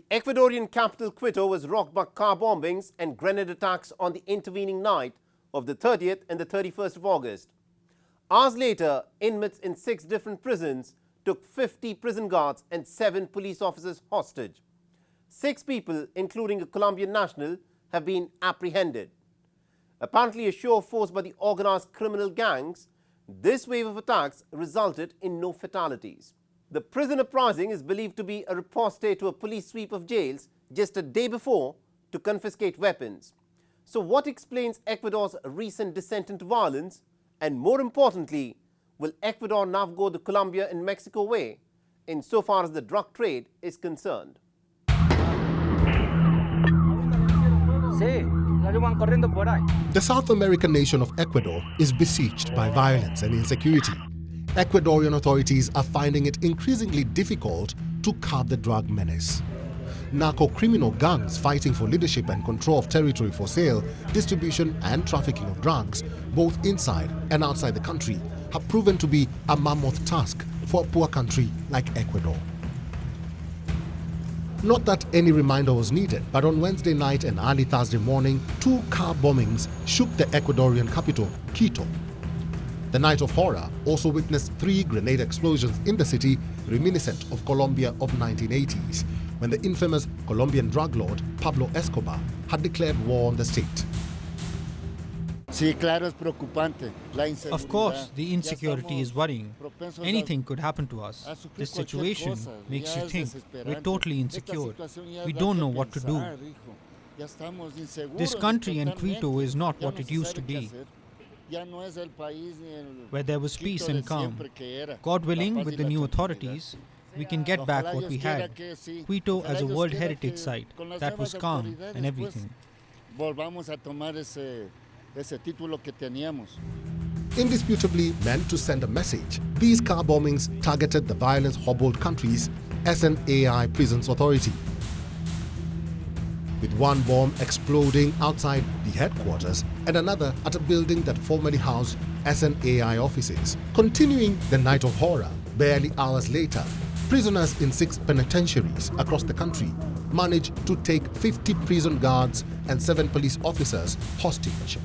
Ecuadorian capital Quito was rocked by car bombings and grenade attacks on the intervening night of the 30th and the 31st of August. Hours later, inmates in 6 different prisons took 50 prison guards and 7 police officers hostage. 6 people, including a Colombian national, have been apprehended. Apparently a show of force by the organized criminal gangs, this wave of attacks resulted in no fatalities. The prison uprising is believed to be a riposte to a police sweep of jails just a day before to confiscate weapons. So what explains Ecuador's recent descent into violence? And more importantly, will Ecuador now go the Colombia and Mexico way insofar as the drug trade is concerned? The South American nation of Ecuador is besieged by violence and insecurity. Ecuadorian authorities are finding it increasingly difficult to curb the drug menace. Narco-criminal gangs fighting for leadership and control of territory for sale, distribution and trafficking of drugs, both inside and outside the country, have proven to be a mammoth task for a poor country like Ecuador. Not that any reminder was needed, but on Wednesday night and early Thursday morning, 2 car bombings shook the Ecuadorian capital, Quito. The night of horror also witnessed 3 grenade explosions in the city, reminiscent of Colombia of 1980s, when the infamous Colombian drug lord Pablo Escobar had declared war on the state. Of course, the insecurity is worrying. Anything could happen to us. This situation makes you think we're totally insecure. We don't know what to do. This country and Quito is not what it used to be, where there was peace and calm. God willing, with the new authorities, we can get back what we had. Quito as a World Heritage Site, that was calm and everything. Indisputably meant to send a message, these car bombings targeted the violence-hobbled country's SNAI Prisons Authority, with one bomb exploding outside the headquarters and another at a building that formerly housed SNAI offices. Continuing the night of horror, barely hours later, prisoners in 6 penitentiaries across the country managed to take 50 prison guards and 7 police officers hostage.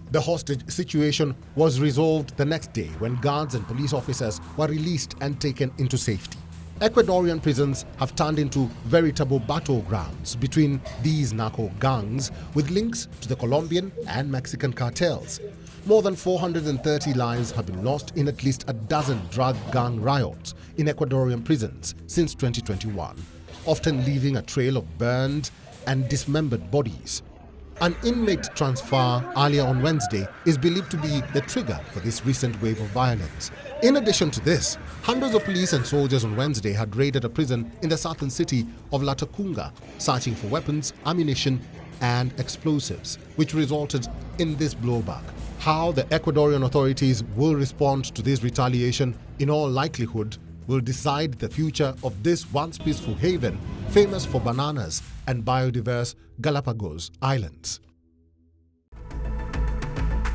The hostage situation was resolved the next day when guards and police officers were released and taken into safety. Ecuadorian prisons have turned into veritable battlegrounds between these narco gangs with links to the Colombian and Mexican cartels. More than 430 lives have been lost in at least a dozen drug gang riots in Ecuadorian prisons since 2021, often leaving a trail of burned and dismembered bodies. An inmate transfer earlier on Wednesday is believed to be the trigger for this recent wave of violence. In addition to this, hundreds of police and soldiers on Wednesday had raided a prison in the southern city of La Tacunga, searching for weapons, ammunition and explosives, which resulted in this blowback. How the Ecuadorian authorities will respond to this retaliation, in all likelihood, will decide the future of this once peaceful haven, famous for bananas and biodiverse Galapagos Islands.